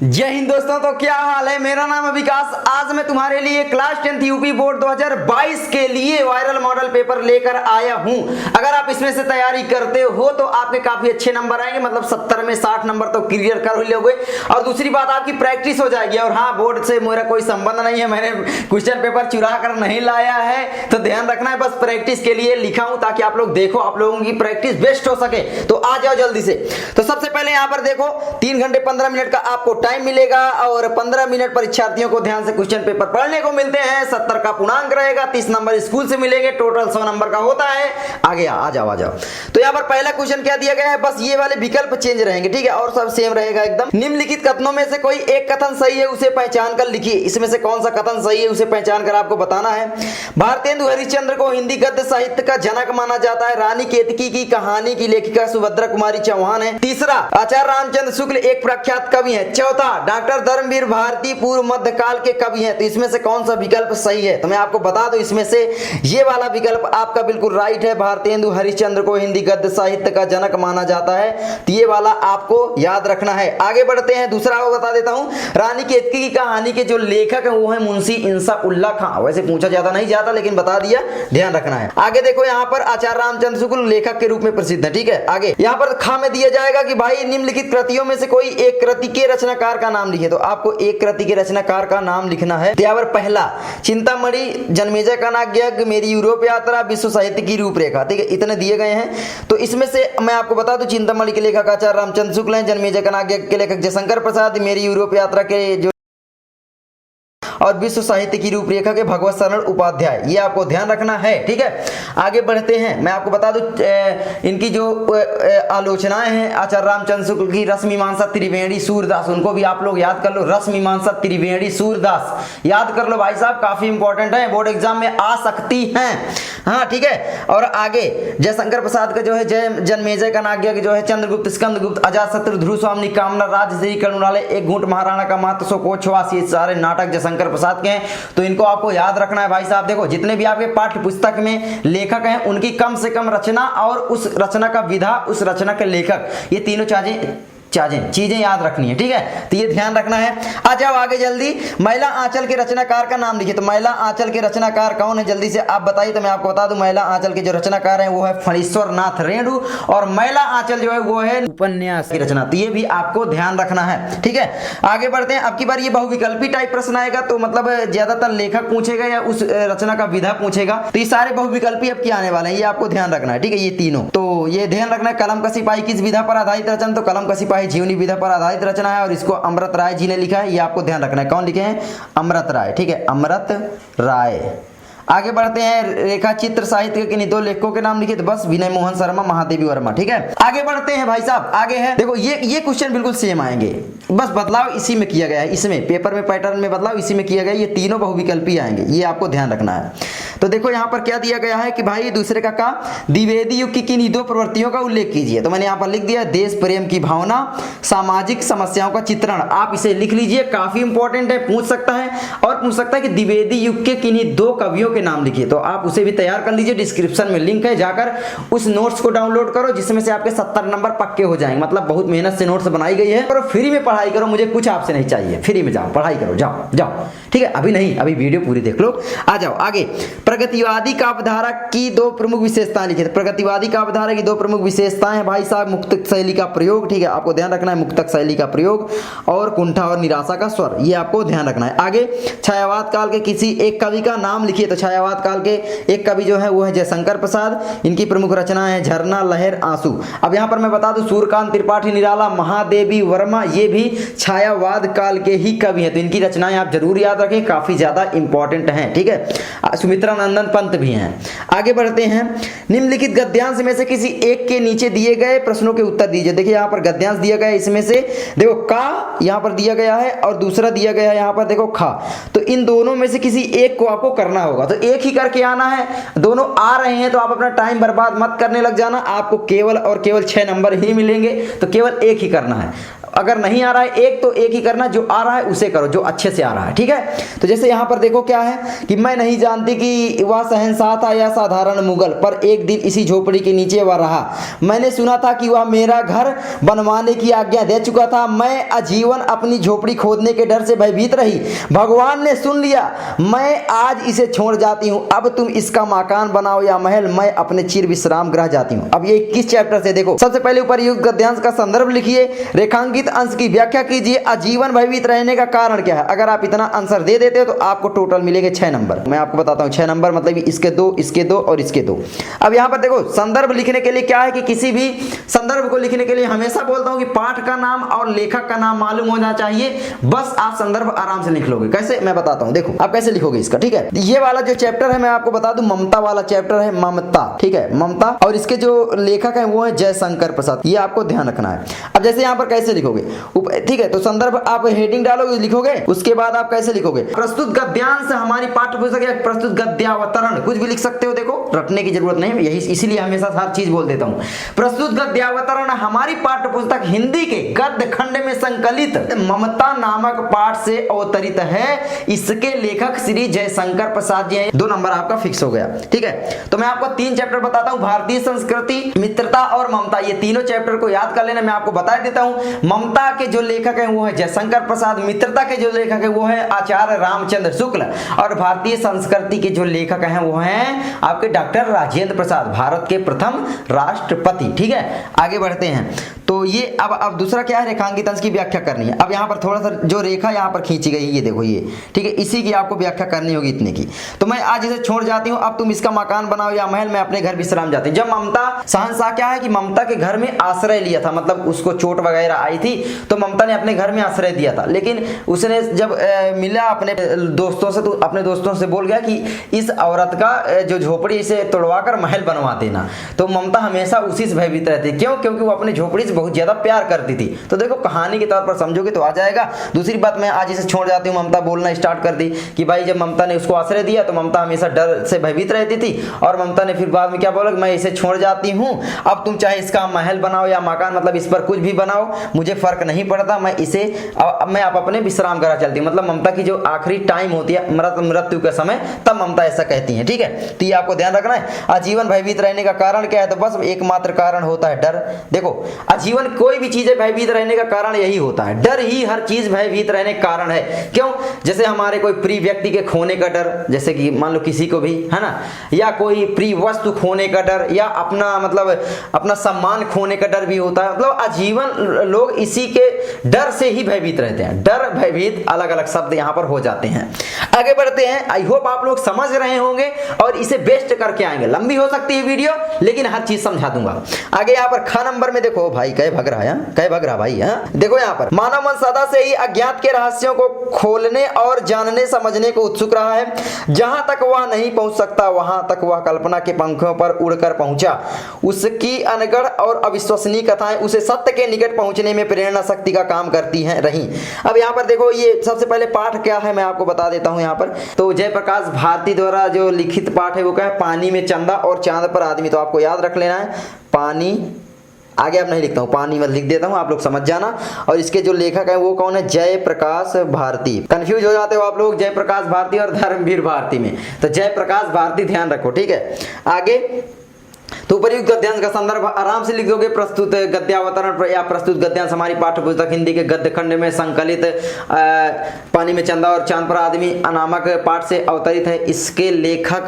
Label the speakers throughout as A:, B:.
A: जय हिंद दोस्तों। तो क्या हाल है, मेरा नाम है विकास। आज मैं तुम्हारे लिए क्लास 10th यूपी बोर्ड 2022 के लिए वायरल मॉडल पेपर लेकर आया हूं। अगर आप इसमें से तैयारी करते हो तो आपके काफी अच्छे नंबर आएंगे, मतलब 70 में 60 नंबर तो क्लियर कर लोगे। और दूसरी बात, आपकी प्रैक्टिस हो जाएगी। और हाँ, बोर्ड से मेरा कोई संबंध नहीं है, मैंने क्वेश्चन पेपर चुरा कर नहीं लाया है, तो ध्यान रखना है। बस प्रैक्टिस के लिए लिखा हूं ताकि आप लोग देखो, आप लोगों की प्रैक्टिस बेस्ट हो सके। तो आ जाओ जल्दी से। तो सबसे पहले यहाँ पर देखो, 3 घंटे 15 मिनट का आपको टाइम मिलेगा और 15 मिनट परीक्षार्थियों को ध्यान से क्वेश्चन पेपर पढ़ने को मिलते हैं। 70 का पूर्णांक रहेगा, 30 नंबर स्कूल से मिलेंगे, टोटल 100 नंबर का होता है। आगे आ जाओ। तो यहाँ पर पहला क्वेश्चन क्या दिया गया है, बस ये वाले विकल्प चेंज रहेंगे, ठीक है, और सब सेम रहेगा एकदम। निम्नलिखित कथनों में से कोई एक कथन सही है, उसे पहचान कर लिखिए। इसमें से कौन सा कथन सही है उसे पहचान कर आपको बताना है। भारतेंदु हरिश्चंद्र को हिंदी गद्य साहित्य का जनक माना जाता है। रानी केतकी की कहानी की लेखिका सुभद्रा कुमारी चौहान है। तीसरा, आचार्य रामचंद्र शुक्ल एक प्रख्यात कवि है। चौथा, डॉक्टर धर्मवीर भारती पूर्व मध्यकाल के कवि हैं। तो इसमें से कौन सा विकल्प सही है, तो मैं आपको बता दूं, इसमें से ये वाला विकल्प आपका बिल्कुल राइट है। भारतेंदु हरिश्चंद्र को हिंदी गद्य साहित्य का जनक माना जाता है, तो ये वाला आपको याद रखना है। आगे बढ़ते हैं, दूसरा वो बता देता हूं। रानी केतकी की कहानी के जो लेखक हैं वो है मुंशी इंसा उल्लाह खां। वैसे पूछा ज्यादा नहीं जाता, लेकिन बता दिया, ध्यान रखना है। आगे देखो, यहाँ पर आचार्य रामचंद्र शुक्ल लेखक के रूप में प्रसिद्ध है, ठीक है। आगे यहाँ पर खा में दिया जाएगा कि भाई निम्नलिखित कृतियों में से कोई एक कृति के रचनाकार का नाम लिखिए। तो आपको एक कृति के रचनाकार का नाम लिखना है। यहाँ पर पहला, चिंतामणि, जन्मेजय का नाट्यज्ञ, मेरी यूरोप यात्रा, विश्व साहित्य की रूपरेखा, ठीक है, इतने दिए गए हैं। तो इसमें से मैं आपको बता दूं, चिंतामणि के लेखक आचार्य रामचंद्र शुक्ल हैं, जन्मेजय का नाट्यज्ञ के लेखक जयशंकर प्रसाद, मेरी यूरोप यात्रा के जो और विश्व साहित्य की रूपरेखा के भगवत शरण उपाध्याय, ये आपको ध्यान रखना है, ठीक है। आगे बढ़ते हैं, मैं आपको बता दूं इनकी जो आलोचनाएं हैं आचार्य रामचंद्र शुक्ल की, रस मीमांसा त्रिवेणी सूरदास, उनको भी आप लोग याद कर लो। रस मीमांसा त्रिवेणी सूरदास याद कर लो भाई साहब, काफी इंपॉर्टेंट है, बोर्ड एग्जाम में आ सकती हैं। हाँ, ठीक है। और आगे जयशंकर प्रसाद का जो है जन्मेजय का नाट्यज्ञ जो है चंद्रगुप्त, स्कंदगुप्त, अजातशत्रु, ध्रुव स्वामी, कामना, राजश्री, करुणालय, एक घूंट महाराणा का महत्व, सो कोछवास, ये सारे नाटक जयशंकर प्रसाद के हैं। तो इनको आपको याद रखना है भाई साहब। देखो, जितने भी आपके पाठ्य पुस्तक में लेखक हैं उनकी कम से कम रचना और उस रचना का विधा, उस रचना के लेखक, ये तीनों चीजें याद रखनी है, ठीक है। तो ये ध्यान रखना है। आ जाओ आगे जल्दी। मैला आंचल के रचनाकार का नाम लिखिए। तो मैला आंचल के रचनाकार कौन है, जल्दी से आप बताइए। तो मैं आपको बता दूं, मैला आंचल के जो रचनाकार हैं वो है फणीश्वर नाथ रेणु, और मैला आंचल जो है वो है उपन्यास की रचना। तो ये भी आपको ध्यान रखना है, ठीक है। आगे बढ़ते हैं। अब की बार ये बहुविकल्पी टाइप प्रश्न आएगा, तो मतलब ज्यादातर लेखक पूछेगा या उस रचना का विधा पूछेगा। तो ये सारे बहुविकल्पी अब आने वाले हैं, ये आपको ध्यान रखना है, ठीक है। ये तीनों, तो ये ध्यान रखना है। कलम का सिपाही किस विधा पर आधारित रचना, तो कलम का सिपाही जीवनी विधा पर आधारित रचना है, और इसको अमृत राय जी ने लिखा है, ये आपको ध्यान रखना है। कौन लिखे हैं, अमृत राय, ठीक है, अमृत राय। आगे बढ़ते हैं, रेखा चित्र साहित्य के दो लेखकों के नाम लिखे। तो बस विनय मोहन शर्मा, महादेवी वर्मा, ठीक है। आगे बढ़ते हैं भाई साहब, आगे है देखो, ये क्वेश्चन बिल्कुल सेम आएंगे, बस बदलाव इसी में किया गया है, इसमें पेपर में पैटर्न में बदलाव इसी में किया गया है। ये तीनों बहुविकल्पी आएंगे, ये आपको ध्यान रखना है। तो देखो यहाँ पर क्या दिया गया है कि भाई दूसरे का द्विवेदी युग की किन्हीं दो प्रवृत्तियों का उल्लेख कीजिए। तो मैंने यहाँ पर लिख दिया, देश प्रेम की भावना, सामाजिक समस्याओं का चित्रण। आप इसे लिख लीजिए, काफी इंपॉर्टेंट है, पूछ सकता है। और पूछ सकता है कि द्विवेदी युग के किन्हीं दो कवियों के नाम लिखिए। तो आप उसे भी तैयार कर लीजिए, डिस्क्रिप्शन में लिंक है, जाकर उस नोट्स को डाउनलोड करो, जिसमें से आपके 70 नंबर पक्के हो जाएंगे। मतलब बहुत मेहनत से नोट्स बनाई गई है, और फ्री में पढ़ाई करो, मुझे कुछ आपसे नहीं चाहिए, फ्री में जाओ पढ़ाई करो, जाओ, ठीक है। अभी नहीं, अभी वीडियो पूरी देख लो। आ जाओ आगे। प्रगतिवादी काव्यधारा की दो प्रमुख विशेषताएं लिखिए। प्रगतिवादी काव्यधारा की दो प्रमुख विशेषताएं हैं भाई साहब, मुक्तक शैली का प्रयोग, ठीक है, आपको ध्यान रखना है, मुक्तक शैली का प्रयोग, और कुंठा और निराशा का स्वर, ये आपको ध्यान रखना है। आगे, छायावाद काल के किसी एक कवि का नाम लिखिए। तो छायावाद काल के एक कवि जो है वो है जयशंकर प्रसाद, इनकी प्रमुख रचना है झरना, लहर, आंसू। अब यहाँ पर मैं बता दूं, सूर्यकांत त्रिपाठी निराला, महादेवी वर्मा, ये भी छायावाद काल के ही कवि हैं। तो इनकी रचनाएं आप जरूर याद रखें, काफी ज्यादा इंपॉर्टेंट हैं, ठीक है। सुमित्रा नंदन पंत भी हैं। आगे बढ़ते हैं। निम्नलिखित गद्यांश में से किसी एक के नीचे दिए गए प्रश्नों के उत्तर दीजिए। देखिए यहाँ पर गद्यांश दिया गया है, इसमें से देखो का यहाँ पर दिया गया है, और दूसरा दिया गया है यहाँ पर देखो खा। तो इन दोनों में से किसी एक को आपको करना होगा, तो एक ही करके आना है। दोनों आ रहे हैं तो आप अपना टाइम बर्बाद मत करने लग जाना, आपको केवल और केवल 6 नंबर ही मिलेंगे, तो केवल एक ही करना है। अगर नहीं आ रहा है एक, तो एक ही करना, जो आ रहा है उसे करो, जो अच्छे से आ रहा है, ठीक है। तो जैसे यहाँ पर देखो क्या है कि मैं नहीं जानती कि कि वह शहंशाह था या साधारण मुगल, पर एक दिन इसी झोपड़ी के नीचे वह रहा। मैंने सुना था कि वह मेरा घर बनवाने की आज्ञा दे चुका था। मैं आजीवन अपनी झोपड़ी खोदने के डर से भयभीत रही। भगवान ने सुन लिया, मैं आज इसे छोड़ जाती हूँ। अब तुम इसका मकान बनाओ या महल, मैं अपने चिर विश्राम गृह जाती हूँ। अब ये किस चैप्टर से देखो, सबसे पहले ऊपर युक्त गद्यांश का संदर्भ लिखिए, रेखांकित अंश की व्याख्या कीजिए, आजीवन भयभीत रहने का कारण क्या है। अगर आप इतना आंसर दे देते हो तो आपको टोटल मिलेंगे 6 नंबर। मैं आपको बताता हूँ 6 नंबर मतलब इसके 2 और इसके 2। अब यहाँ पर देखो संदर्भ लिखने के लिए क्या है कि किसी भी संदर्भ को लिखने के लिए हमेशा बोलता हूँ कि पाठ का नाम और लेखक का नाम मालूम होना चाहिए, बस आप संदर्भ आराम से लिख लोगे। कैसे मैं बताता हूँ, देखो आप कैसे लिखोगे इसका, ठीक है। ये वाला जो चैप्टर है मैं आपको बता दूं, ममता वाला चैप्टर है, ममता, ठीक है, ममता, और इसके जो लेखक है वो है जयशंकर प्रसाद, ये आपको ध्यान रखना है। अब जैसे यहाँ पर कैसे लिखोगे, ठीक है, तो संदर्भ आप हेडिंग डालोगे, लिखोगे, उसके बाद आप कैसे लिखोगे, प्रस्तुत गद्यांश हमारी पाठ्य पुस्तक या प्रस्तुत गद्यावतरण, कुछ भी लिख सकते हो, देखो रटने की जरूरत नहीं है, यही इसीलिए हमेशा हर चीज बोल देता हूँ। प्रस्तुत गद्यावतरण हमारी पाठ्य पुस्तक हिंदी के गद्य खंड में संकलित ममता नामक पाठ से अवतरित है। इसके लेखक श्री जयशंकर प्रसाद जी हैं। 2 नंबर आपका फिक्स हो गया, ठीक है। तो मैं आपको 3 चैप्टर बताता हूँ, भारतीय संस्कृति, मित्रता और ममता, ये तीनों चैप्टर को याद कर लेना। मैं आपको बता देता हूँ, ममता के जो लेखक हैं वो है जयशंकर प्रसाद, मित्रता के जो लेखक है वो है आचार्य रामचंद्र शुक्ल, और भारतीय संस्कृति के जो लेखक हैं वो हैं आपके डॉक्टर राजेंद्र प्रसाद, भारत के प्रथम राष्ट्रपति, ठीक है। आगे बढ़ते हैं, तो ये अब दूसरा क्या है, रेखांकित अंश की व्याख्या करनी है। अब यहाँ पर थोड़ा सा जो रेखा यहाँ पर खींची गई है, ये देखो ये, ठीक है, इसी की आपको व्याख्या करनी होगी इतने की। तो मैं आज इसे छोड़ जाती हूँ, अब तुम इसका मकान बनाओ या महल, मैं अपने घर विश्राम जाती हूँ। जब ममता, शहंशाह क्या है कि ममता के घर में आश्रय लिया था, मतलब उसको चोट वगैरह आई थी तो ममता ने अपने घर में आश्रय दिया था, लेकिन उसने जब मिला अपने दोस्तों से तो अपने दोस्तों से बोल गया कि इस औरत का जो झोपड़ी इसे तोड़वा कर महल बनवा देना। तो ममता हमेशा उसी से भयभीत रहती, क्यों, क्योंकि वो अपनी झोपड़ी से बहुत ज्यादा प्यार करती थी। तो देखो कहानी के तौर पर समझोगे तो आ जाएगा। दूसरी बात, मैं आज इसे छोड़ जाती हूँ, ममता बोलना स्टार्ट कर दी कि भाई जब ममता ने उसको आश्रय दिया तो ममता हमेशा डर से भयभीत रहती थी, और ममता ने फिर बाद में क्या बोला, मैं इसे छोड़ जाती हूँ, अब तुम चाहे इसका महल बनाओ या मकान, मतलब इस पर कुछ भी बनाओ, मुझे फर्क नहीं पड़ता, मैं इसे मैं आप अपने विश्राम करा चलती हूँ। मतलब ममता की जो आखिरी टाइम होती है, मृत्यु के समय, तब ममता ऐसा कहती है, ठीक है। तो ये आपको ध्यान रखना है। आजीवन भयभीत रहने का कारण क्या है, तो बस एकमात्र कारण होता है डर। देखो आजीवन कोई भी चीज भयभीत रहने का कारण यही होता है, डर ही हर चीज भयभीत रहने का कारण है। क्यों, जैसे हमारे कोई प्रिय व्यक्ति के खोने का डर, जैसे कि मान लो किसी को भी, है ना, या कोई प्रिय वस्तु खोने का डर, या अपना मतलब अपना सम्मान खोने का डर भी होता है। मतलब आजीवन लोग इसी के डर से ही भयभीत रहते हैं। डर, भयभीत अलग अलग शब्द यहाँ पर हो जाते हैं। आगे बढ़ते हैं। आई होप आप लोग समझ रहे होंगे और इसे बेस्ट करके आएंगे। लंबी हो सकती है वीडियो, लेकिन हर चीज समझा दूंगा। आगे यहाँ पर ख नंबर में देखो भाई, कह भग रहा है, कह भग रहा भाई, है देखो यहाँ पर, मानव मन सदा से ही अज्ञात के रहस्यों को खोलने और जानने समझने को उत्सुक रहा है। जहां तक वह नहीं पहुंच सकता वहां तक वह कल्पना के पंखों पर उड़कर पहुंचा। उसकी अनगढ़ और अविश्वसनीय कथाएं उसे सत्य के निकट पहुंचने में प्रेरणा शक्ति का काम करती हैं रही। अब यहाँ पर देखो, ये सबसे पहले पाठ क्या है मैं आपको बता देता हूँ यहाँ पर। तो जयप्रकाश भारती द्वारा जो लिखित पाठ है वो क्या है, पानी में चंदा और चांद पर आदमी। तो आपको याद रख लेना है, पानी, आगे अब नहीं लिखता हूँ, पानी मत लिख देता हूँ, आप लोग समझ जाना। और इसके जो लेखक है वो कौन है, जयप्रकाश भारती। कंफ्यूज हो जाते हो आप लोग जयप्रकाश भारती और धर्मवीर भारती में, तो जयप्रकाश भारती ध्यान रखो, ठीक है। आगे तो उपयुक्त गद्यांश का संदर्भ आराम से लिख दोगे, प्रस्तुत गद्यावतरण या प्रस्तुत गद्यांश हमारी पाठ्य पुस्तक हिंदी के गद्य खंड में संकलित पानी में चंदा और चांद पर आदमी नामक पाठ से अवतरित है। इसके लेखक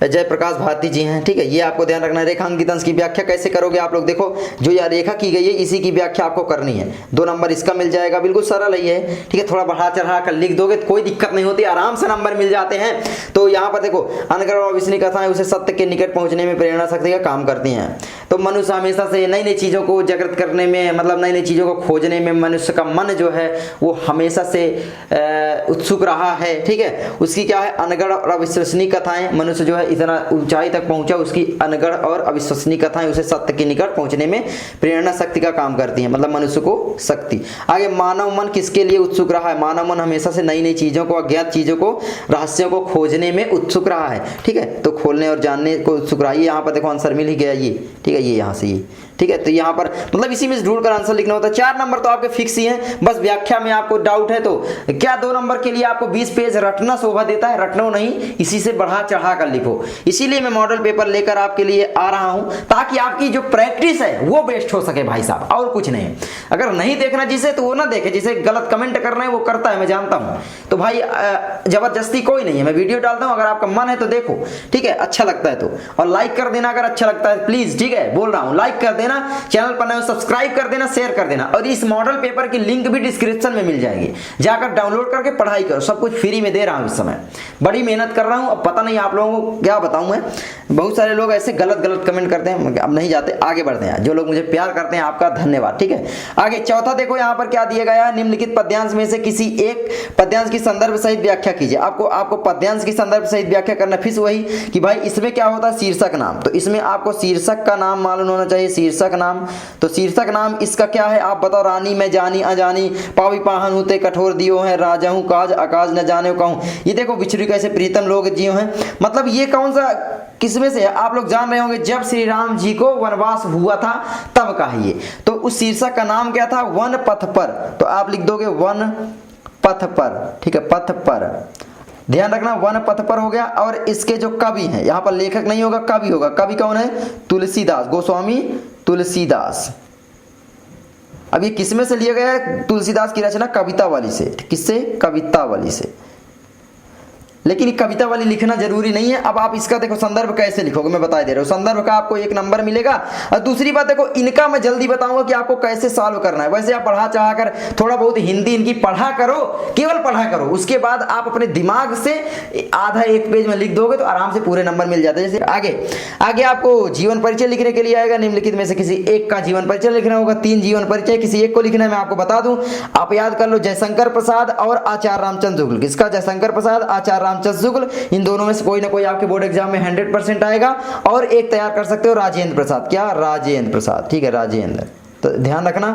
A: जयप्रकाश भारती जी हैं, ठीक है। ये आपको ध्यान रखना है। रेखांकित अंश की व्याख्या कैसे करोगे आप लोग, देखो जो यह रेखा की गई है इसी की व्याख्या आपको करनी है। 2 नंबर इसका मिल जाएगा, बिल्कुल सरल ही है, ठीक है। थोड़ा बढ़ा चढ़ा कर लिख दोगे तो कोई दिक्कत नहीं होती, आराम से नंबर मिल जाते हैं। तो यहाँ पर देखो, अनगढ़ और अविश्वसनीय कथाएं उसे सत्य के निकट पहुंचने में प्रेरणा शक्ति का काम करती हैं। तो मनुष्य हमेशा से नई नई चीजों को जागृत करने में, मतलब नई नई चीजों को खोजने में मनुष्य का मन जो है वो हमेशा से उत्सुक रहा है, ठीक है। उसकी क्या है, अनगढ़ और अविश्वसनीय कथाएं, मनुष्य जो है इतना ऊंचाई तक पहुंचा, उसकी अनगढ़ और अविश्वसनीय कथाएं उसे सत्य के निकट पहुंचने में प्रेरणा शक्ति का काम करती हैं, मतलब मनुष्य को शक्ति। आगे, मानव मन किसके लिए उत्सुक रहा है, मानव मन हमेशा से नई नई चीजों को, अज्ञात चीजों को, रहस्यों को खोजने में उत्सुक रहा है, ठीक है। तो खोलने और जानने को उत्सुक रहा है। यहाँ पर देखो आंसर मिल ही गया ये, ठीक है, ये यहाँ से ये, ठीक है। तो यहाँ पर मतलब इसी में से ढूंढकर आंसर लिखना होता है। 4 नंबर तो आपके फिक्स ही हैं, बस व्याख्या में आपको डाउट है तो क्या 2 नंबर के लिए आपको 20 पेज रटना शोभा देता है? रटना नहीं, इसी से बढ़ा चढ़ा कर लिखो। इसीलिए मैं मॉडल पेपर लेकर आपके लिए आ रहा हूं ताकि आपकी जो प्रैक्टिस है वो बेस्ट हो सके भाई साहब, और कुछ नहीं। अगर नहीं देखना जिसे तो वो ना देखे, जिसे गलत कमेंट करना है वो करता है, मैं जानता हूं। तो भाई जबरदस्ती कोई नहीं है, मैं वीडियो डालता हूं, अगर आपका मन है तो देखो, ठीक है, अच्छा लगता है तो। और लाइक कर देना अगर अच्छा लगता है प्लीज, ठीक है, बोल रहा हूं लाइक कर देना, चैनल पर नए सब्सक्राइब कर देना, शेयर कर देना। और इस मॉडल पेपर की लिंक भी डिस्क्रिप्शन में मिल जाएगी, जाकर डाउनलोड करके पढ़ाई करो, सब कुछ फ्री में दे रहा हूं इस समय। बड़ी मेहनत कर रहा हूं, अब पता नहीं आप लोगों को क्या बताऊं मैं, बहुत सारे लोग ऐसे गलत गलत कमेंट करते हैं। अब नहीं जाते, आगे बढ़ते हैं। जो लोग मुझे प्यार करते हैं आपका धन्यवाद, ठीक है। आगे चौथा देखो यहाँ पर क्या दिया गया है, निम्नलिखित पद्यांश में से किसी एक पद्यांश की संदर्भ सहित व्याख्या कीजिए। आपको पद्यांश की संदर्भ सहित व्याख्या करना। फिर वही कि भाई इसमें क्या होता है, शीर्षक नाम, तो इसमें आपको शीर्षक का नाम मालूम होना चाहिए। शीर्षक नाम, तो शीर्षक नाम इसका क्या है आप बताओ। रानी मैं जानी अजानी, पावी पाहन होते कठोर दियो है, राजा हूँ काज अकाज न जाने कहूँ। ये देखो बिछड़ी कैसे प्रीतम लोग जियो हैं, मतलब ये कौन सा किसमें से है आप लोग जान रहे होंगे, जब श्री राम जी को वनवास हुआ था तब का है ये। तो उस शीर्षक का नाम क्या था, वन पथ पर, तो आप लिख दोगे वन पथ पर, ठीक है, पथ पर, ध्यान रखना वन पथ पर हो गया। और इसके जो कवि हैं, यहाँ पर लेखक नहीं होगा, कवि होगा। कवि कौन है, तुलसीदास, गोस्वामी तुलसीदास। अब ये किसमें से लिया गया है, तुलसीदास की रचना कविता वाली से, किससे, कविता वाली से। लेकिन ये कविता वाली लिखना जरूरी नहीं है। अब आप इसका देखो संदर्भ कैसे लिखोगे, मैं बता दे रहा हूँ। संदर्भ का आपको 1 नंबर मिलेगा। और दूसरी बात देखो, इनका मैं जल्दी बताऊंगा कि आपको कैसे सॉल्व करना है। वैसे आप पढ़ा चाह कर थोड़ा बहुत हिंदी इनकी पढ़ा करो, केवल पढ़ा करो, उसके बाद आप अपने दिमाग से आधा 1 पेज में लिख दोगे तो आराम से पूरे नंबर मिल जाते हैं। जैसे आगे आपको जीवन परिचय लिखने के लिए आएगा। निम्नलिखित में से किसी एक का जीवन परिचय लिखना होगा। 3 जीवन परिचय, किसी एक को लिखना है। मैं आपको बता दूं, आप याद कर लो, जयशंकर प्रसाद और आचार्य रामचंद्र शुक्ल। किसका, जयशंकर प्रसाद, आचार्य रामचंद्र शुक्ल। इन दोनों में से कोई ना कोई आपके बोर्ड एग्जाम में 100% आएगा। और एक तैयार कर सकते हो राजेंद्र प्रसाद, क्या, राजेंद्र प्रसाद, ठीक है, राजेंद्र। तो ध्यान रखना।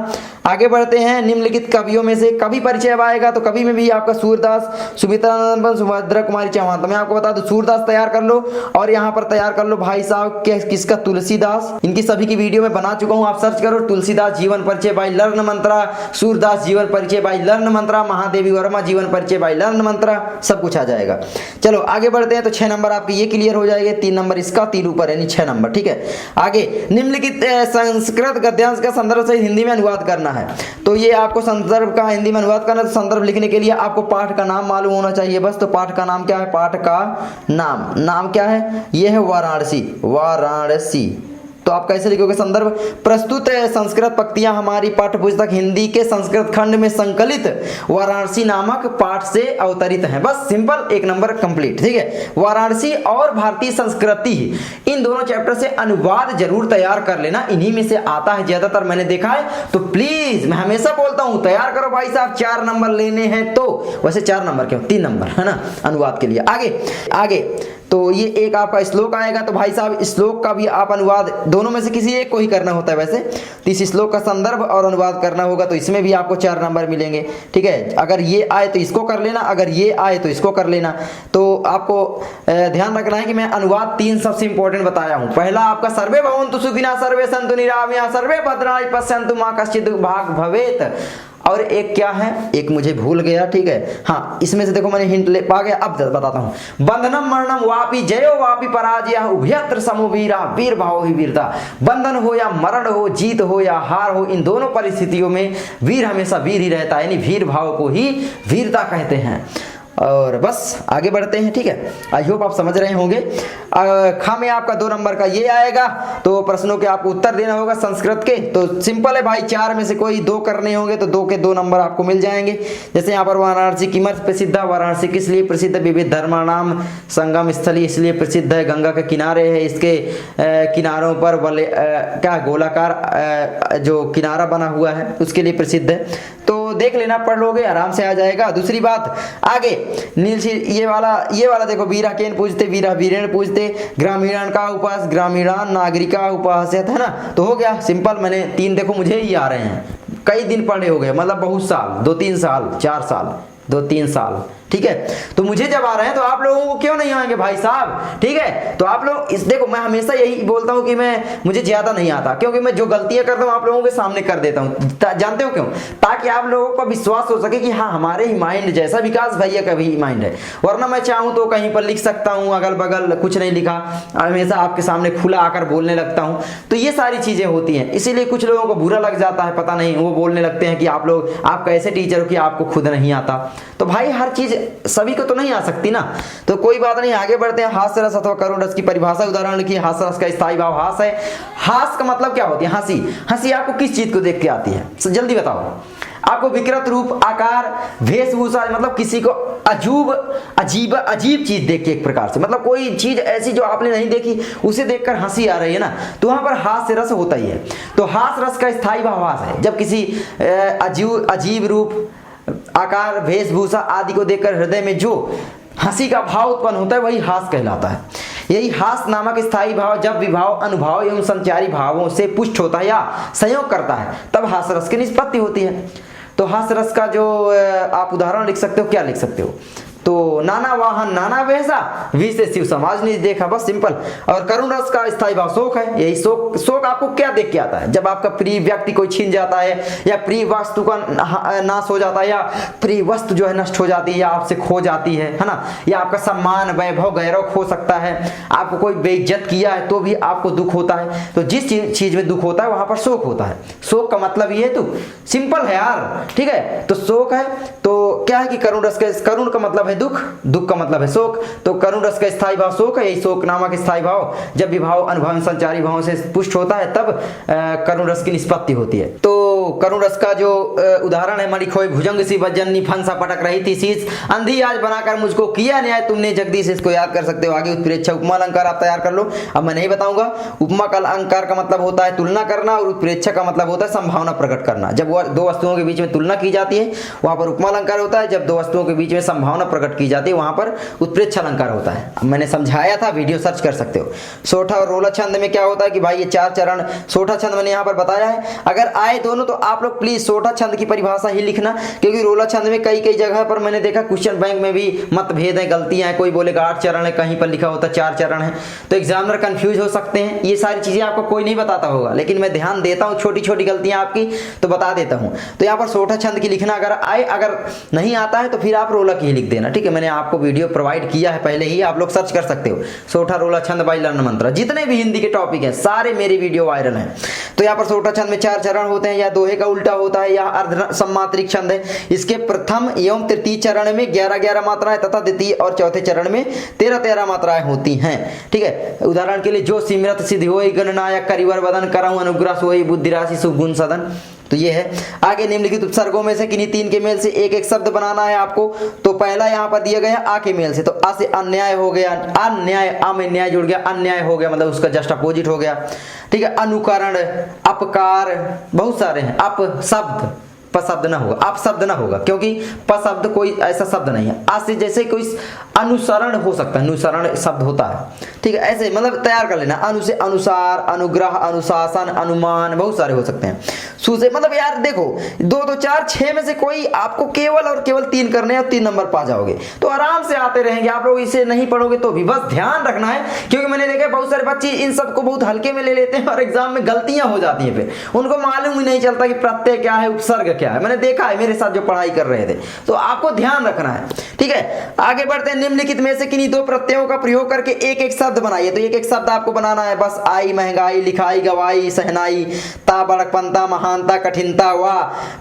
A: आगे बढ़ते हैं। निम्नलिखित कवियों में से कवि परिचय अब आएगा, तो कवि में भी आपका सूरदास, सुमित्रा, सुभद्रा कुमारी चौहान। तो मैं आपको बता दूं, सूरदास तैयार कर लो और यहाँ पर तैयार कर लो भाई साहब किसका, तुलसीदास। इनकी सभी की वीडियो में बना चुका हूँ, आप सर्च करो तुलसीदास जीवन परिचय बाई लर्न मंत्रा, सूरदास जीवन परिचय बाई लर्न मंत्रा, महादेवी वर्मा जीवन परिचय बाई लर्न मंत्रा, सब कुछ आ जाएगा। चलो आगे बढ़ते हैं। तो 6 नंबर आपके ये क्लियर हो जाएंगे, 3 नंबर इसका, 3 ऊपर यानी 6 नंबर, ठीक है। आगे निम्नलिखित संस्कृत गद्यांश का संदर्भ से हिंदी में अनुवाद करना है। तो ये आपको संदर्भ का हिंदी में अनुवाद करना है। तो संदर्भ लिखने के लिए आपको पाठ का नाम मालूम होना चाहिए बस। तो पाठ का नाम क्या है, पाठ का नाम क्या है, ये है वाराणसी, वाराणसी। तो आप कैसे लिखोगे संदर्भ, प्रस्तुत संस्कृत पंक्तियां हमारी पाठ्य पुस्तक हिंदी के संस्कृत खंड में संकलित वाराणसी नामक पाठ से अवतरित हैं। बस सिंपल, 1 नंबर कंप्लीट, ठीक है। वाराणसी और भारतीय संस्कृति, इन दोनों चैप्टर से अनुवाद जरूर तैयार कर लेना, इन्हीं में से आता है ज्यादातर, मैंने देखा है। तो प्लीज मैं हमेशा बोलता हूं तैयार करो भाई साहब, 4 नंबर लेने हैं। तो वैसे 4 नंबर क्यों, 3 नंबर है ना अनुवाद के लिए। आगे तो ये एक आपका श्लोक आएगा। तो भाई साहब श्लोक का भी आप अनुवाद दोनों में से किसी एक को ही करना होता है वैसे। तो इस श्लोक का संदर्भ और अनुवाद करना होगा, तो इसमें भी आपको 4 नंबर मिलेंगे, ठीक है। अगर ये आए तो इसको कर लेना, अगर ये आए तो इसको कर लेना। तो आपको ध्यान रखना है कि मैं अनुवाद 3 सबसे इंपॉर्टेंट बताया हूं। पहला आपका सर्वे भवन्तु सुखिनः, सर्वे सन्तु निरामया, सर्वे भद्राणि पश्यन्तु मा कश्चित् भाग् भवेत्। और एक क्या है, एक मुझे भूल गया, ठीक है। हाँ, इसमें से देखो मैंने हिंट ले पा गया, अब बताता हूं। बंधनम मरणम वापि जयो वापि पराजय, उभयत्र समो वीरा, वीर भाव ही वीरता। बंधन हो या मरण हो, जीत हो या हार हो, इन दोनों परिस्थितियों में वीर हमेशा वीर ही रहता है, यानी वीर भाव को ही वीरता कहते हैं। और बस आगे बढ़ते हैं, ठीक है। आई होप आप समझ रहे होंगे। खा में आपका 2 नंबर का ये आएगा। तो प्रश्नों के आपको उत्तर देना होगा संस्कृत के। तो सिंपल है भाई, 4 में से कोई 2 करने होंगे, तो 2 के 2 नंबर आपको मिल जाएंगे। जैसे यहाँ पर वाराणसी किमर्थ प्रसिद्ध, वाराणसी किस लिए प्रसिद्ध, विविध धर्माणाम संगम स्थली इसलिए प्रसिद्ध है, गंगा के किनारे है, इसके किनारों पर क्या गोलाकार जो किनारा बना हुआ है उसके लिए प्रसिद्ध है। तो देख लेना, पढ़ लोगे आराम से आ जाएगा। दूसरी बात आगे नील ये वाला देखो, वीरा केन पूछते, वीरा वीरेण पूछते, ग्रामीणान का उपास, ग्रामीणान नागरिका उपास्यत, है ना। तो हो गया सिंपल। मैंने 3 देखो मुझे ही आ रहे हैं, कई दिन पढ़े हो गए, मतलब बहुत साल, 2-3 साल 4 साल 2-3 साल, ठीक है। तो मुझे जब आ रहे हैं तो आप लोगों को क्यों नहीं आएंगे भाई साहब, ठीक है। तो आप लोग इस देखो, मैं हमेशा यही बोलता हूं कि मुझे ज्यादा नहीं आता, क्योंकि मैं जो गलतियां करता हूं आप लोगों के सामने कर देता हूं। जानते हो क्यों? ताकि आप लोगों को विश्वास हो सके कि हाँ, हमारे ही माइंड जैसा विकास भैया का भी माइंड है। वरना मैं चाहूं तो कहीं पर लिख सकता हूं, अगल बगल कुछ नहीं लिखा, हमेशा आपके सामने खुला आकर बोलने लगता हूं। तो ये सारी चीजें होती हैं, इसीलिए कुछ लोगों को बुरा लग जाता है, पता नहीं, वो बोलने लगते हैं कि आप कैसे टीचर हो कि आपको खुद नहीं आता। तो भाई हर चीज सभी को तो नहीं आ सकती ना। तो कोई बात नहीं, आगे बढ़ते हैं। हास्य रस अथवा करुण रस की परिभाषा उदाहरण लिखिए। हास्य रस का स्थायी भाव हास है। हास का मतलब क्या होती है? हंसी। हंसी आपको किस चीज को देख के आती है? जल्दी बताओ। आपको विकृत रूप, आकार, वेशभूषा, मतलब किसी को अजीब चीज देख के, एक प्रकार से मतलब कोई चीज ऐसी जो आपने नहीं देखी उसे देखकर हंसी आ रही है ना, तो वहां पर हास्य रस होता ही है। तो हास्य रस का स्थायी भाव हास है। जब किसी अजीब रूप, आकार, वेशभूषा आदि को देखकर हृदय में जो हंसी का भाव उत्पन्न होता है वही हास कहलाता है। यही हास नामक स्थायी भाव जब विभाव, अनुभाव एवं संचारी भावों से पुष्ट होता है या संयोग करता है, तब हास रस की निष्पत्ति होती है। तो हास रस का जो आप उदाहरण लिख सकते हो, क्या लिख सकते हो? तो नाना वाहन नाना वैसा, वी से शिव समाज ने देखा, बस सिंपल। और करुण रस का स्थायी भाव शोक है। यही शोक आपको क्या देख के आता है? जब आपका प्रिय व्यक्ति कोई छीन जाता है, या प्रिय वस्तु का नाश हो जाता है, या प्रिय वस्तु जो है नष्ट हो जाती है या आपसे खो जाती है ना, या आपका सम्मान, वैभव, गौरव खो सकता है, आपको कोई बेइज्जत किया है तो भी आपको दुख होता है। तो जिस चीज में दुख होता है वहां पर शोक होता है। शोक का मतलब ये तो सिंपल है यार, ठीक है। तो शोक है, तो क्या है कि करुण रस का, करुण का मतलब है दुख, दुख का मतलब है शोक। तो करुण रस का स्थायी भाव शोक है। यही शोक नामक स्थायी भाव जब विभाव, अनुभव, संचारी भावों से पुष्ट होता है तब करुण रस की निष्पत्ति होती है। तो करुण रस का जो उदाहरण है, मणि खोई भुजंग सी बजन्नी फंसा पटक रही थी शीश, अंधी आज बनाकर मुझको किया न्याय तुमने जगदीश। इसको याद कर सकते हो। आगे उत्प्रेक्षा उपमा अलंकार आप तैयार कर लो। अब मैं नहीं बताऊंगा। उपमा का अलंकार का मतलब होता है तुलना करना, और उत्प्रेक्षा का मतलब होता है संभावना प्रकट करना। जब दो वस्तुओं के बीच में तुलना की जाती है वहां पर उपमा अलंकार होता है। जब दो वस्तुओं के बीच में संभावना प्रकट की जाती है वहां पर उत्प्रेक्षा अलंकार होता है। मैंने समझाया था, वीडियो सर्च कर सकते हो। सोठा और रोला छंद में क्या होता है कि भाई ये 4 चरण, सोठा छंद मैंने यहाँ पर बताया है। अगर आए दोनों तो आप लोग प्लीज सोठा छंद की परिभाषा ही लिखना, क्योंकि रोला छंद में कई जगह पर मैंने देखा क्वेश्चन बैंक में भी मतभेद है, गलतियां हैं। कोई बोलेगा 8 चरण है, कहीं पर लिखा होता 4 चरण है, तो एग्जामिनर कंफ्यूज हो सकते हैं। ये सारी चीजें आपको कोई नहीं बताता होगा, लेकिन मैं ध्यान देता हूँ, छोटी छोटी गलतियां आपकी तो बता देता हूँ। तो यहाँ पर सोठा छंद की लिखना अगर आए, अगर नहीं आता है तो फिर आप रोला की ही लिख देना, ठीक है। मैंने आपको वीडियो प्रोवाइड किया है पहले ही, आप लोग सर्च कर सकते हो। सोठा रोला छंद बाई लर्न मंत्र, जितने भी हिंदी के टॉपिक हैं सारे मेरे वीडियो वायरल हैं। तो यहाँ पर सोठा छंद में 4 चरण होते हैं, या दोहे का उल्टा होता है, या अर्ध सम्मात्रिक छंद है। इसके प्रथम एवं तृतीय चरण में 11-11 मात्राएं तथा द्वितीय और चौथे चरण में 13-13 मात्राएं होती हैं, ठीक है। उदाहरण के लिए जो सिमरत सिद्धि होई गणनायक करिवर वदन करऊं अनुग्रह सोई बुद्धि राशि सुगुण सदन। तो ये है। आगे निम्नलिखित उपसर्गों में से किन्हीं 3 के मेल से एक शब्द बनाना है आपको। तो पहला यहाँ पर दिया गया आ के मेल से, तो आ से अन्याय हो गया, अन्याय, आ में न्याय जुड़ गया, अन्याय हो गया, मतलब उसका जस्ट अपोजिट हो गया, ठीक है। अनुकरण, अपकार, बहुत सारे हैं। अप शब्द, पशब्द ना होगा, आप शब्द ना होगा, क्योंकि पशब्द कोई ऐसा शब्द नहीं है। आज से जैसे कोई अनुसरण हो सकता है, अनुसरण शब्द होता है, ठीक है। ऐसे मतलब तैयार कर लेना। अनु से अनुसार, अनुग्रह, अनुशासन, अनुमान, बहुत सारे हो सकते हैं। सु से मतलब यार देखो 2 2 4 6 में से कोई आपको केवल और केवल 3 करने हैं और 3 नंबर पा जाओगे, तो आराम से आते रहेंगे। आप लोग इसे नहीं पढ़ोगे तो भी बस ध्यान रखना है, क्योंकि मैंने देखा बहुत सारे बच्चे इन सबको बहुत हल्के में ले लेते हैं और एग्जाम में गलतियां हो जाती हैं, फिर उनको मालूम ही नहीं चलता कि प्रत्यय क्या है, उपसर्ग क्या है। मैंने देखा है मेरे साथ जो पढ़ाई कर रहे थे, तो आपको ध्यान रखना है, ठीक है। आगे बढ़ते हैं। निम्नलिखित में से किन्हीं 2 प्रत्ययों का प्रयोग करके एक शब्द बनाइए। तो एक शब्द आपको बनाना है बस। आई महंगाई, लिखाई, गवाई, सहनाई, ता बड़कपनता, महानता, कठिनता, वा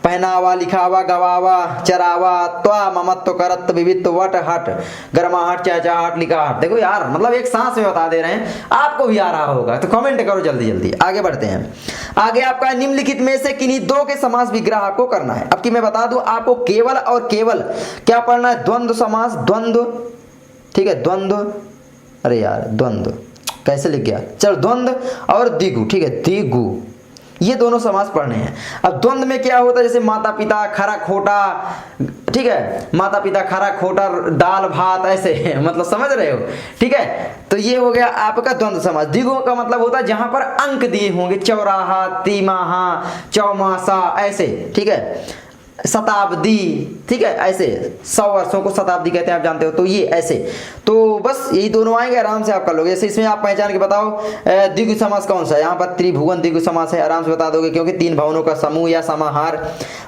A: पहनावा, लिखावा, गवावा, चरावा, त्वा ममत्व, करत्व, विवित्व, वट, हट, गर्माहट, चहचहाट, लिखाहट। देखो यार मतलब एक सांस में बता दे रहे हैं, आपको भी आ रहा होगा, तो कमेंट करो जल्दी जल्दी। आगे बढ़ते हैं। आगे आपका निम्नलिखित में से किन्हीं 2 के समास विग्रह को करना है। अब की मैं बता दूं आपको, केवल और केवल क्या पढ़ना है? द्वंद्व समास, द्वंद्व, ठीक है। द्वंद्व, अरे यार द्वंद्व कैसे लिख गया, चलो द्वंद्व और द्विगु, ठीक है। द्विगु, ये दोनों समास पढ़ने हैं। अब द्वंद्व में क्या होता है? जैसे माता पिता, खरा खोटा, ठीक है। माता पिता, खरा खोटा, दाल भात, ऐसे मतलब समझ रहे हो, ठीक है। तो ये हो गया आपका द्वंद्व समास। द्विगु का मतलब होता है जहां पर अंक दिए होंगे, चौराहा, तिमाहा, चौमासा, ऐसे, ठीक है। शताब्दी, ठीक है, ऐसे 100 वर्षों को शताब्दी कहते हैं, आप जानते हो। तो ये ऐसे, तो बस यही दोनों आएंगे, आराम से आप कर लोगे। जैसे इसमें आप पहचान के बताओ द्विगु समास कौन सा है, यहाँ पर त्रिभुवन द्विगु समास है, आराम से बता दोगे, क्योंकि 3 भवनों का समूह या समाहार।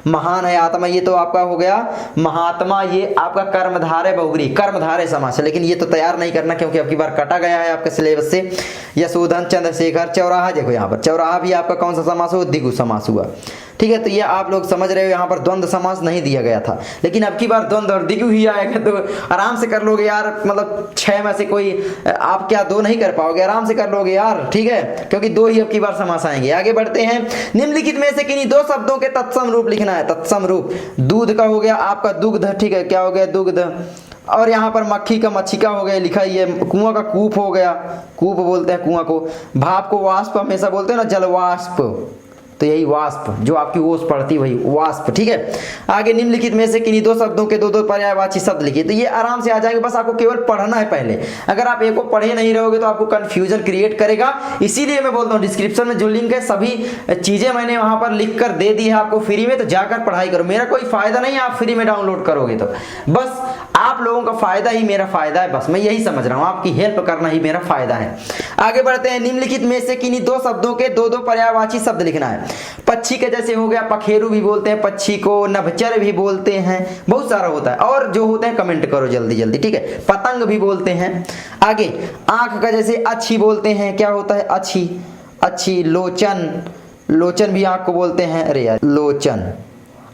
A: महान है आत्मा, ये तो आपका हो गया महात्मा, ये आपका कर्मधारय बहुब्री, कर्मधारय समास है, लेकिन ये तो तैयार नहीं करना क्योंकि अब की बार कटा गया है आपके सिलेबस से। यशोधन, चंद्रशेखर, चौराहा, देखो यहाँ पर चौराहा भी आपका कौन सा समास हो, द्विगु समास हुआ, ठीक है। तो ये आप लोग समझ रहे हो, यहाँ पर द्वंद्व समास नहीं दिया गया था, लेकिन अब की बार द्वंद्व और द्विगु ही आएगा, तो आराम से कर लोगे यार। मतलब 6 में से कोई आप क्या 2 नहीं कर पाओगे, आराम से कर लोगे यार, ठीक है, क्योंकि 2 ही अब की बार समास आएंगे। आगे बढ़ते हैं, निम्नलिखित में से किन्हीं 2 शब्दों के तत्सम रूप लिखना है। तत्सम रूप, दूध का हो गया आपका दुग्ध, ठीक है, क्या हो गया दुग्ध, और यहाँ पर मक्खी का मच्छिका हो गया, लिखा ही है। कुआं का कूप हो गया, कूप बोलते हैं कुआं को। भाप को वाष्प हमेशा बोलते हैं ना, जलवाष्प, तो यही वाष्प, जो आपकी ओस पड़ती वही वाष्प, ठीक है। आगे निम्नलिखित में से किन्हीं 2 शब्दों के 2 पर्यायवाची शब्द लिखिए। तो ये आराम से आ जाएंगे, बस आपको केवल पढ़ना है पहले। अगर आप एक को पढ़े नहीं रहोगे तो आपको कंफ्यूजन क्रिएट करेगा, इसीलिए मैं बोलता हूँ डिस्क्रिप्शन में जो लिंक है सभी चीजें मैंने वहां पर लिख कर दे दी है आपको फ्री में, तो जाकर पढ़ाई करो। मेरा कोई फायदा नहीं है आप फ्री में डाउनलोड करोगे तो, बस आप लोगों का फायदा ही मेरा फायदा है, बस मैं यही समझ रहा हूँ, आपकी हेल्प करना ही मेरा फायदा है। आगे बढ़ते हैं, निम्नलिखित में से किन्हीं 2 शब्दों के 2 पर्यायवाची शब्द लिखना है। पक्षी के जैसे हो गया, पखेरु भी बोलते हैं पक्षी को, नभचर भी बोलते हैं, बहुत सारा होता है, और जो होते हैं कमेंट करो जल्दी जल्दी, ठीक है। पतंग भी बोलते हैं। आगे आंख का जैसे अच्छी बोलते हैं, क्या होता है अच्छी, अच्छी, लोचन, लोचन भी आंख को बोलते हैं, अरे यार लोचन,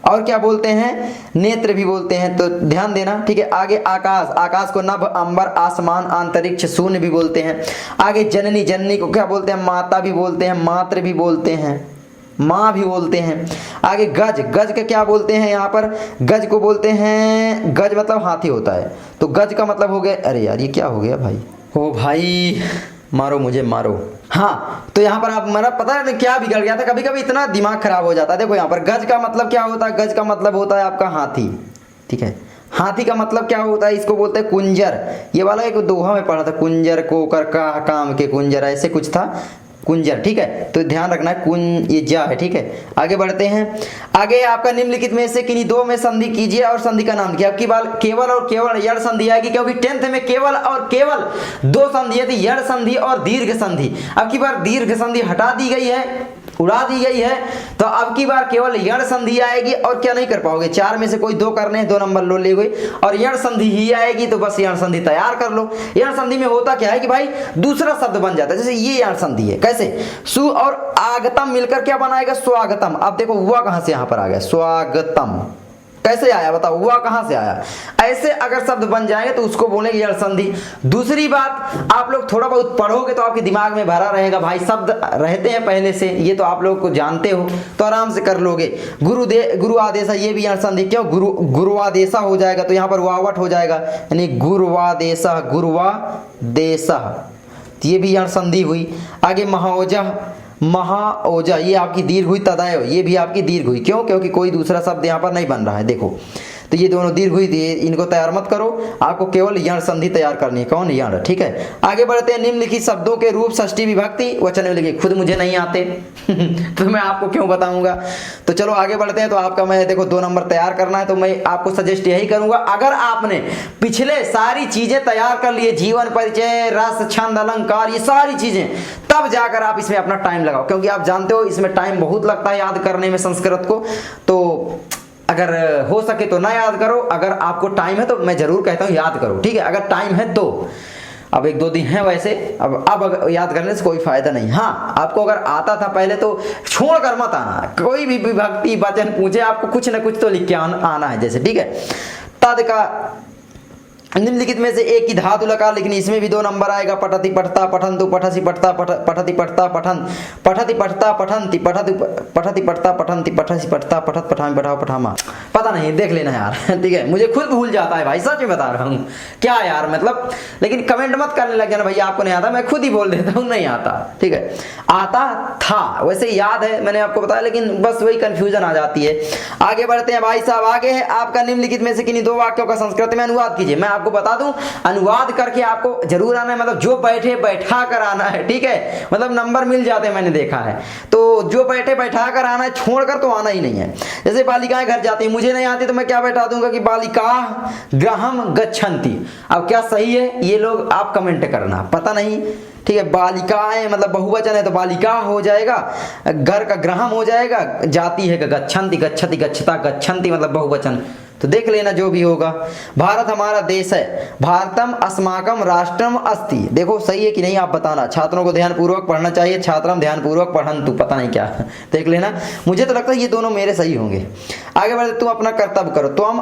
A: और क्या बोलते हैं, नेत्र भी बोलते हैं, तो ध्यान देना, ठीक है। आगे आकाश, आकाश को नभ, अंबर, आसमान, अंतरिक्ष, शून्य भी बोलते हैं। आगे जननी, जननी को क्या बोलते हैं, माता भी बोलते हैं, मातृ भी बोलते हैं, माँ भी बोलते हैं। आगे गज, गज का क्या बोलते हैं, यहाँ पर गज को बोलते हैं, गज मतलब हाथी होता है, तो गज का मतलब हो गया, अरे यार ये क्या हो गया भाई, ओ भाई मारो मुझे मारो। हाँ, तो यहाँ पर आप मेरा पता है क्या बिगड़ गया था, कभी कभी इतना दिमाग खराब हो जाता है। देखो यहाँ पर गज का मतलब क्या होता है, गज का मतलब होता है आपका हाथी, ठीक है। हाथी का मतलब क्या होता है, इसको बोलते हैं कुंजर, ये वाला एक दोहा में पढ़ा था, कुंजर को कर का काम के कुंजर, ऐसे कुछ था, कुंजर, ठीक है। तो ध्यान रखना है, कुंज ये जा है, ठीक है। आगे बढ़ते हैं, आगे आपका निम्नलिखित में से किन्हीं 2 में संधि कीजिए और संधि का नाम लिखिए। अब की बार केवल और केवल यड़ संधि आएगी, क्योंकि 10th में केवल और केवल 2 संधि थी, यड़ संधि और दीर्घ संधि। अब की बार दीर्घ संधि हटा दी गई है, उड़ा दी गई है, तो अब की बार केवल यड़ संधि आएगी, और क्या नहीं कर पाओगे, 4 में से कोई 2 करने हैं, 2 नंबर लो ले गए, और यड़ संधि ही आएगी, तो बस यड़ संधि तैयार कर लो। यड़ संधि में होता क्या है कि भाई दूसरा शब्द बन जाता है, जैसे ये यड़ संधि है, कैसे, सु और आगतम मिलकर क्या बनाएगा, स्वागतम। अब देखो हुआ कहां से यहां पर आ गया, स्वागतम, कैसे आया बताओ, हुआ कहां से आया, ऐसे अगर शब्द बन जाएंगे तो उसको बोलेंगे यड़ संधि। दूसरी बात, आप लोग थोड़ा बहुत पढ़ोगे तो आपके दिमाग में भरा रहेगा, भाई शब्द रहते हैं पहले से, ये तो आप लोग को जानते हो, तो आराम से कर लोगे। गुरु आदेशा, ये भी यड़ संधि, क्यों गुरुवादेशा हो जाएगा, तो यहाँ पर वावट हो जाएगा, यानी गुरुवादेशा, गुरुवादेशा, ये भी यड़ संधि हुई। आगे महाओजा, महाओजा, ये आपकी दीर्घ हुई। तदाय, ये भी आपकी दीर्घ हुई, क्यों, क्योंकि कोई दूसरा शब्द यहाँ पर नहीं बन रहा है, देखो, तो ये दोनों दीर्घ हुई, इनको तैयार मत करो, आपको केवल यण संधि तैयार करनी है, कौन, यण, ठीक है। आगे बढ़ते हैं, निम्नलिखित शब्दों के रूप षष्ठी विभक्ति वचन में लिखिए। खुद मुझे नहीं आते तो मैं आपको क्यों बताऊंगा, तो चलो आगे बढ़ते हैं। तो आपका मैं देखो 2 नंबर तैयार करना है, तो मैं आपको सजेस्ट यही करूंगा, अगर आपने पिछले सारी चीजें तैयार कर लिए, जीवन परिचय, रस, छंद, अलंकार, ये सारी चीजें, तब जाकर आप इसमें अपना टाइम लगाओ, क्योंकि आप जानते हो इसमें टाइम बहुत लगता है याद करने में संस्कृत को। तो अगर हो सके तो ना याद करो, अगर आपको टाइम है तो मैं जरूर कहता हूँ याद करो, ठीक है, अगर टाइम है तो। अब 1-2 दिन है वैसे, अब याद करने से कोई फायदा नहीं। हाँ, आपको अगर आता था पहले तो छोड़ कर मत आना, कोई भी विभक्ति वचन पूछे आपको कुछ ना कुछ तो लिख के आना है जैसे, ठीक है। तद का निम्नलिखित में से एक की धातु लकार लिखनी, इसमें भी 2 नंबर आएगा। पठति पठता पठन्तु, पठसी पठता पठति पठता पठन, पठति पठता पठन्ति, पठति पठता पठन्ति, पठसी पठता पठत, पठामी पठाओ पठामा, पता नहीं, देख लेना यार ठीक है। मुझे खुद भूल जाता है भाई, सच में बता रहा हूँ, क्या यार मतलब, लेकिन कमेंट मत करने लग जाना भैया आपको नहीं आता, मैं खुद ही बोल देता हूँ नहीं आता, ठीक है। आता था, वैसे याद है मैंने आपको बताया, लेकिन बस वही कंफ्यूजन आ जाती है। आगे बढ़ते हैं भाई साहब, आगे है आपका निम्नलिखित में से किन्हीं 2 वाक्यों का संस्कृत में अनुवाद कीजिए। मैं आपको आपको बता दूं, अनुवाद करके आपको जरूर आना है, मतलब जो बैठे बैठा कर आना है, ठीक है। मतलब नंबर मिल जाते हैं, मैंने देखा है। तो जो बैठे बैठा कर आना है, छोड़कर तो आना ही नहीं है। जैसे बालिकाएं घर जाती हैं, मुझे नहीं आती तो मैं क्या बैठा दूंगा कि बालिका गृहम गच्छन्ति। अब क्या सही है ये लोग आप कमेंट करना, पता नहीं, ठीक है। बालिकाएं मतलब बहुवचन है तो बालिका हो जाएगा, घर का ग्रहम हो जाएगा, जाती है गच्छन्ति, गच्छति, गच्छता, गच्छन्ति मतलब बहुवचन। तो देख लेना जो भी होगा। भारत हमारा देश है, भारतम अस्माकम राष्ट्रम अस्ति। देखो सही है कि नहीं आप बताना। छात्रों को ध्यानपूर्वक पढ़ना चाहिए, छात्रम ध्यानपूर्वक पढ़न्तु, पता नहीं क्या देख लेना। मुझे तो लगता है ये दोनों मेरे सही होंगे। आगे बढ़ते, तुम अपना कर्तव्य करो, तुम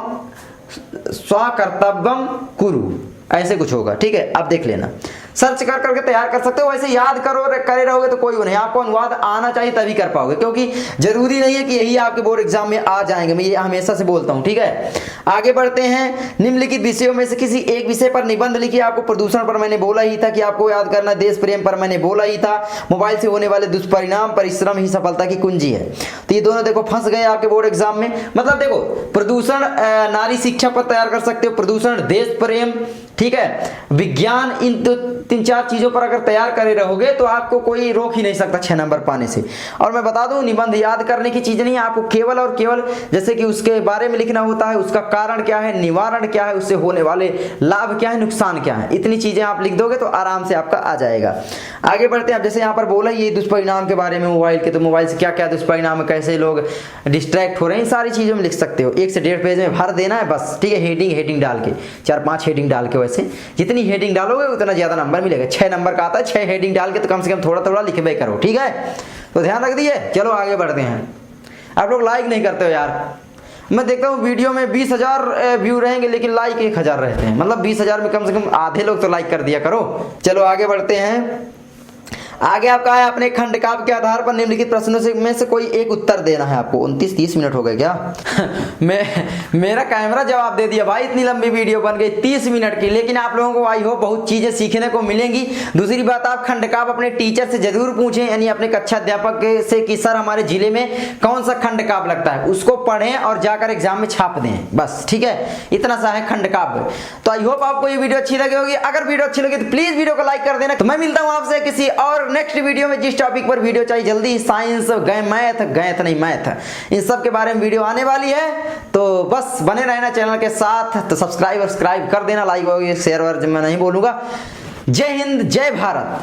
A: स्वकर्तव्यम कुरु, ऐसे कुछ होगा, ठीक है। अब देख लेना, सर्च कर करके तैयार कर सकते हो, वैसे याद करो करे रहोगे तो कोई नहीं। आपको अनुवाद आना चाहिए तभी कर पाओगे, क्योंकि जरूरी नहीं है कि यही आपके बोर्ड एग्जाम में आ जाएंगे, मैं ये हमेशा से बोलता हूं, ठीक है। आगे बढ़ते हैं, निम्नलिखित विषयों में से किसी एक विषय पर निबंध लिखिए। आपको प्रदूषण पर मैंने बोला ही था कि आपको याद करना, देश प्रेम पर मैंने बोला ही था, मोबाइल से होने वाले दुष्परिणाम, परिश्रम ही सफलता की कुंजी है। तो ये दोनों देखो फंस गए आपके बोर्ड एग्जाम में। मतलब देखो, प्रदूषण नारी शिक्षा पर तैयार कर सकते हो, प्रदूषण देश प्रेम, ठीक है, विज्ञान, इन तीन चार चीजों पर अगर तैयार करे रहोगे तो आपको कोई रोक ही नहीं सकता 6 नंबर पाने से। और मैं बता दूं, निबंध याद करने की चीज नहीं है, आपको केवल और केवल जैसे कि उसके बारे में लिखना होता है, उसका कारण क्या है, निवारण क्या है, उससे होने वाले लाभ क्या है, नुकसान क्या है, इतनी चीजें आप लिख दोगे तो आराम से आपका आ जाएगा। आगे बढ़ते हैं। अब जैसे यहाँ पर बोला ये दुष्परिणाम के बारे में मोबाइल के, तो मोबाइल से क्या क्या दुष्परिणाम है, कैसे लोग डिस्ट्रैक्ट हो रहे हैं, सारी चीजों में लिख सकते हो। 1 से 1.5 पेज में भर देना है बस, ठीक है। हेडिंग डाल के 4-5 हेडिंग डाल के, वैसे जितनी हेडिंग डालोगे उतना ज्यादा नंबर मिलेगा। 6 नंबर का आता है, 6 हेडिंग डाल के तो कम से कम थोड़ा थोड़ा लिखबे करो, ठीक है। तो ध्यान रख दिए। चलो आगे बढ़ते हैं। आप लोग लाइक नहीं करते हो यार, मैं देखता हूँ वीडियो में 20,000 व्यू रहेंगे लेकिन लाइक 1,000 रहते हैं। मतलब 20,000 में कम से कम आधे लोग तो लाइक कर दिया करो। चलो आगे बढ़ते हैं। आगे आपका है, अपने खंडकाव्य के आधार पर निम्नलिखित प्रश्नों में से कोई एक उत्तर देना है आपको। 29-30 मिनट हो गए क्या? मेरा कैमरा जवाब दे दिया भाई, इतनी लंबी वीडियो बन गई 30 मिनट की। लेकिन आप लोगों को आई होप बहुत चीजें सीखने को मिलेंगी। दूसरी बात, आप खंडकाव्य अपने टीचर से जरूर पूछें, यानी अपने कक्षा अध्यापक से कि सर हमारे जिले में कौन सा खंडकाव्य लगता है, उसको पढ़ें और जाकर एग्जाम में छाप दें, बस, ठीक है। इतना सा है खंडकाव्य। तो आई होप आपको ये वीडियो अच्छी लगी होगी। अगर वीडियो अच्छी लगी तो प्लीज वीडियो को लाइक कर देना। तो मैं मिलता हूं आपसे किसी और नेक्स्ट वीडियो में। जिस टॉपिक पर वीडियो चाहिए, जल्दी साइंस, मैथ, इन सब के बारे में वीडियो आने वाली है। तो बस बने रहना चैनल के साथ। तो सब्सक्राइब कर देना, लाइक शेयर और मैं नहीं बोलूंगा। जय हिंद, जय भारत।